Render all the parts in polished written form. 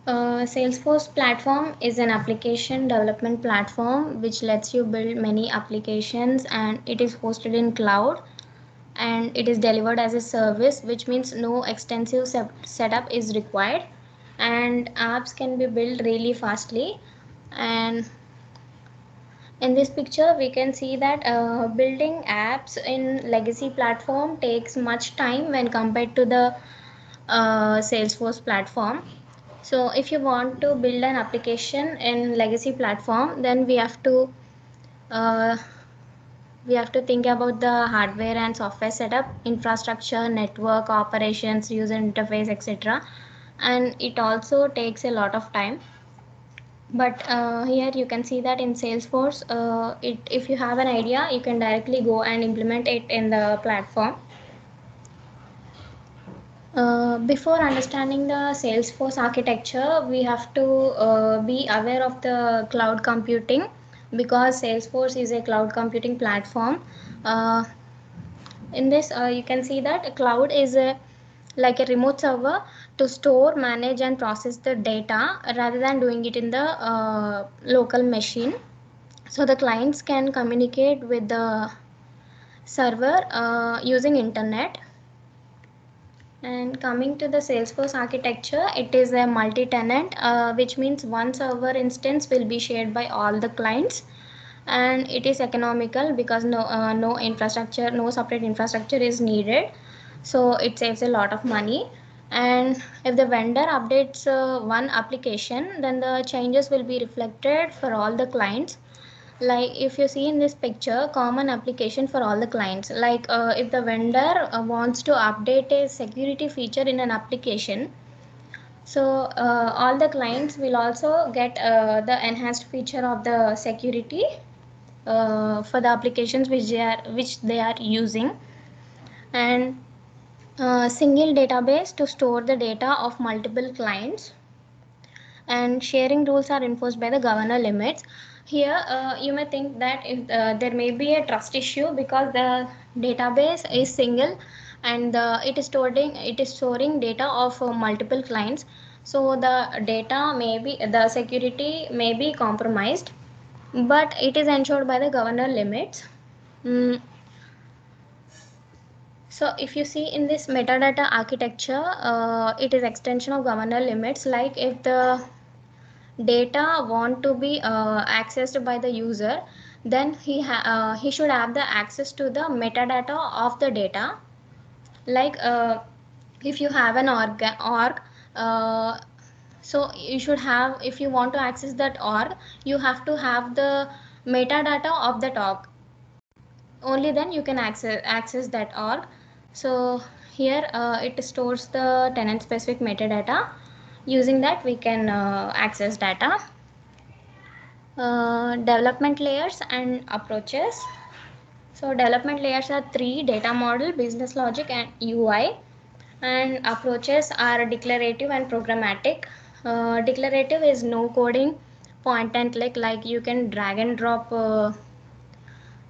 Salesforce platform is an application development platform which lets you build many applications, and it is hosted in cloud, and it is delivered as a service, which means no extensive setup is required, and apps can be built really fastly. And in this picture we can see that building apps in legacy platform takes much time when compared to the Salesforce platform. So if you want to build an application in legacy platform, then uh, we have to think about the hardware and software setup, infrastructure, network, operations, user interface, etc. And it also takes a lot of time. But here you can see that in Salesforce, if you have an idea, you can directly go and implement it in the platform. Before understanding the Salesforce architecture, we have to be aware of the cloud computing, because Salesforce is a cloud computing platform. Uh, in this, you can see that a cloud is like a remote server to store, manage, and process the data rather than doing it in the local machine. So the clients can communicate with the server using internet. And coming to the Salesforce architecture, it is a multi-tenant, which means one server instance will be shared by all the clients, and it is economical because no infrastructure, no separate infrastructure is needed, so it saves a lot of money. And if the vendor updates one application, then the changes will be reflected for all the clients. Like if you see in this picture, common application for all the clients, like if the vendor wants to update a security feature in an application, so all the clients will also get the enhanced feature of the security for the applications which they are using. And single database to store the data of multiple clients, and sharing rules are enforced by the governor limits. Here you may think that if there may be a trust issue because the database is single, and it is storing data of multiple clients, so the security may be compromised, but it is ensured by the governor limits. Mm, so if you see in this metadata architecture, it is extension of governor limits. Like if the data want to be accessed by the user, then he should have the access to the metadata of the data. Like if you have an org, uh, so you should have, if you want to access that org, you have to have the metadata of that org. Only then you can access that org. So here it stores the tenant specific metadata. Using that we can access data. Development layers and approaches. So development layers are three: data model, business logic, and UI. And approaches are declarative and programmatic. Declarative is no coding, point and click, like you can drag and drop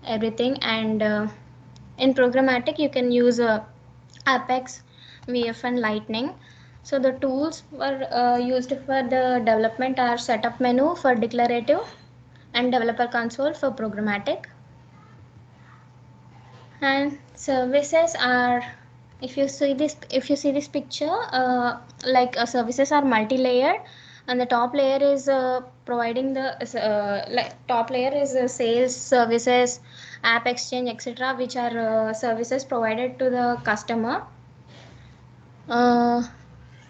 everything. And in programmatic you can use Apex, VF, and Lightning. So the tools were used for the development are setup menu for declarative and developer console for programmatic. And services are, if you see this picture, services are multi-layered, and the top layer is providing the top layer is sales services, app exchange, etc., which are services provided to the customer. uh,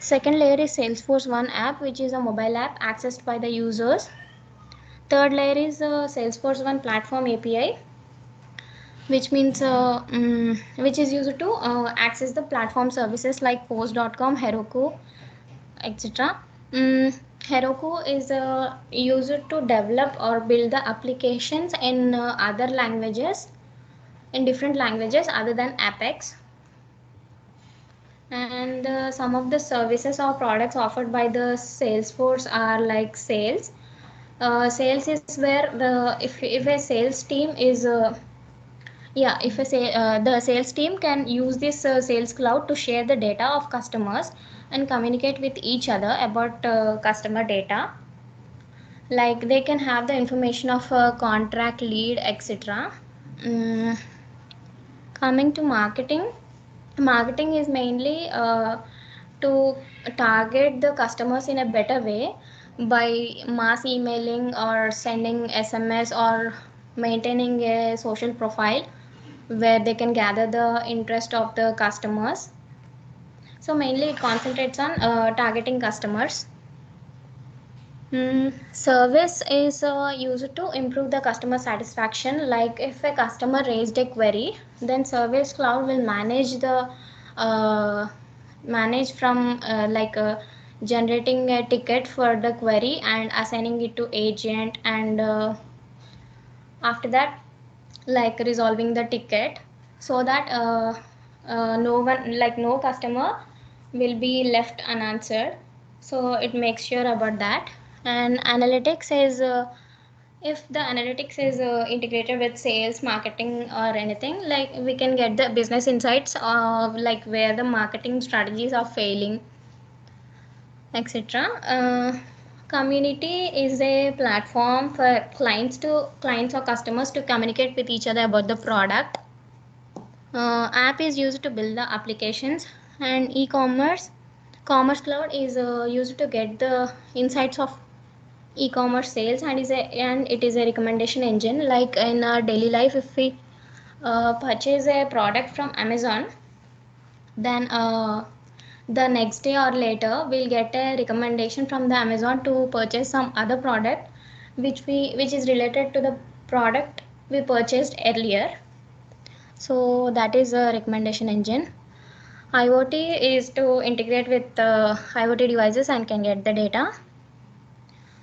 Second layer is Salesforce One app, which is a mobile app accessed by the users. Third layer is Salesforce One platform API, which is used to access the platform services like Post.com, Heroku, etc. Heroku is used to develop or build the applications in other languages, in different languages other than Apex. And some of the services or products offered by the Salesforce are like sales. Sales is where if a sales team is yeah if a say the sales team can use this sales cloud to share the data of customers and communicate with each other about customer data. Like they can have the information of a contract, lead, etc. Mm, Coming to marketing, marketing is mainly to target the customers in a better way by mass emailing or sending SMS or maintaining a social profile where they can gather the interest of the customers. So mainly it concentrates on targeting customers. Service is used to improve the customer satisfaction. Like if a customer raised a query, then Service Cloud will uh, manage from generating a ticket for the query and assigning it to agent, and after that like resolving the ticket, so that no customer will be left unanswered. So it makes sure about that. And analytics is if the analytics is integrated with sales, marketing or anything, like we can get the business insights of like where the marketing strategies are failing, etc. Community is a platform for clients or customers to communicate with each other about the product. App is used to build the applications. And commerce cloud is used to get the insights of e-commerce sales, and it is a recommendation engine. Like in our daily life, if we purchase a product from Amazon, then the next day or later we'll get a recommendation from the Amazon to purchase some other product which is related to the product we purchased earlier. So that is a recommendation engine. IoT is to integrate with IoT devices and can get the data.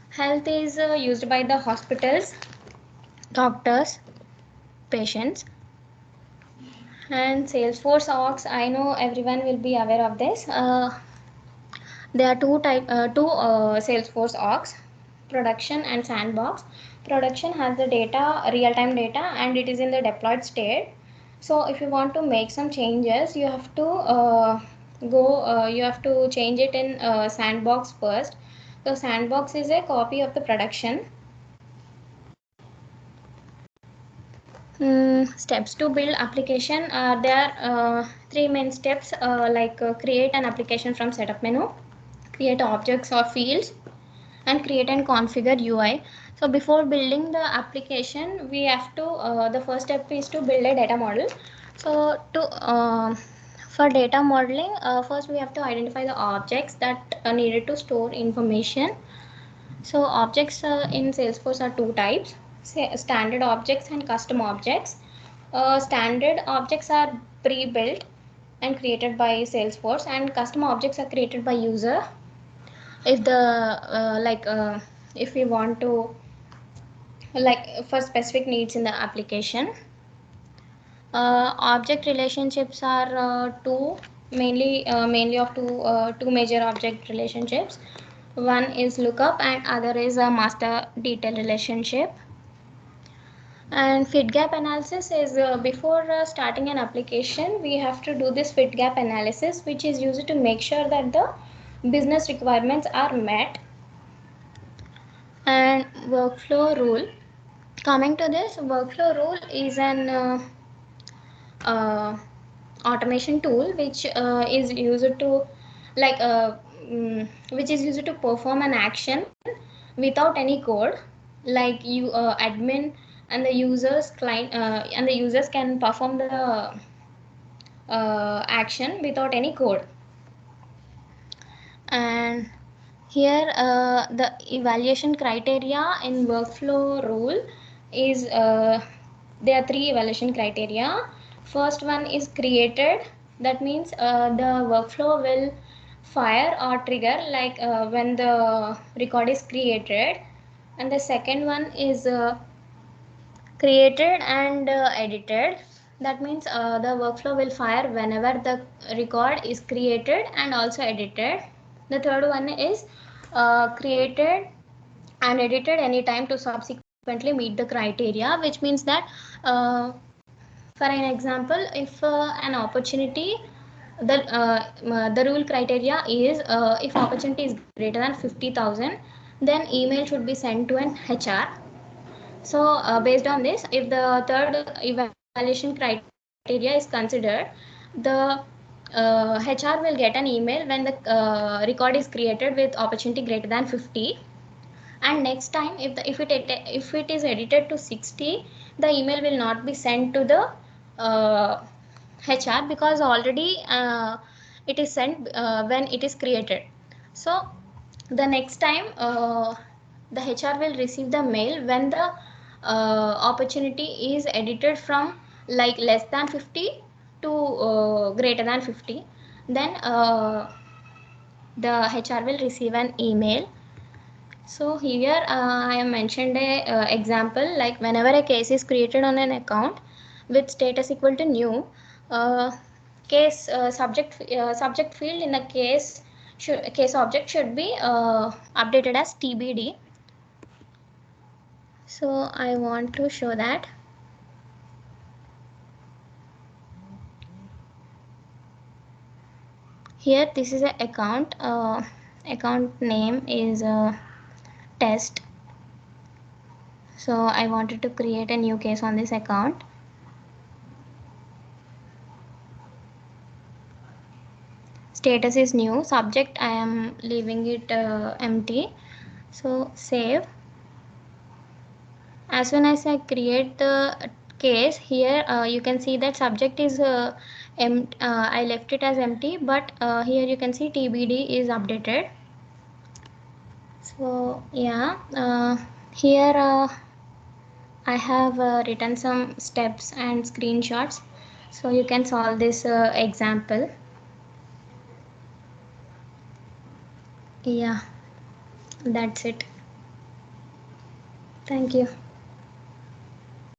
Health is used by the hospitals, doctors, patients. And Salesforce Ops, I know everyone will be aware of this. There are two Salesforce Ops, production and sandbox. Production has the data, real-time data, and it is in the deployed state. So if you want to make some changes, you have to you have to change it in sandbox first. So sandbox is a copy of the production. Steps to build application. There are three main steps, create an application from setup menu, create objects or fields, and create and configure UI. So before building the application, we have to the first step is to build a data model. So for data modeling, first we have to identify the objects that are needed to store information. So objects in Salesforce are two types: standard objects and custom objects. Standard objects are pre-built and created by Salesforce, and custom objects are created by user if the if we want to, like, for specific needs in the application. Object relationships are mainly of two major object relationships. One is lookup and other is a master detail relationship. And fit gap analysis is before starting an application, we have to do this fit gap analysis, which is used to make sure that the business requirements are met. And workflow rule. Coming to this, workflow rule is an uh, automation tool which is used to like which is used to perform an action without any code. Like you admin and the users can perform the action without any code. And here the evaluation criteria in workflow rule is there are three evaluation criteria. First one is created. That means the workflow will fire or trigger like when the record is created. And the second one is created and edited. That means the workflow will fire whenever the record is created and also edited. The third one is created and edited anytime to subsequently meet the criteria, which means that for an example, if an opportunity The rule criteria is if opportunity is greater than 50,000, then email should be sent to an HR. So based on this, if the third evaluation criteria is considered, the HR will get an email when the record is created with opportunity greater than 50. And next time, if it is edited to 60, the email will not be sent to the HR, because already it is sent when it is created. So the next time the HR will receive the mail when the opportunity is edited from like less than 50 to greater than 50. Then the HR will receive an email. So here I have mentioned a example, like whenever a case is created on an account with status equal to new, uh, case subject field in the case object should be updated as TBD. So I want to show that. Here this is an account. Account name is test. So I wanted to create a new case on this account. Status is new, subject I am leaving it empty. So save. As soon as I create the case, here you can see that subject is I left it as empty, but here you can see TBD is updated. So yeah, here I have written some steps and screenshots, so you can solve this example. Yeah, that's it. Thank you.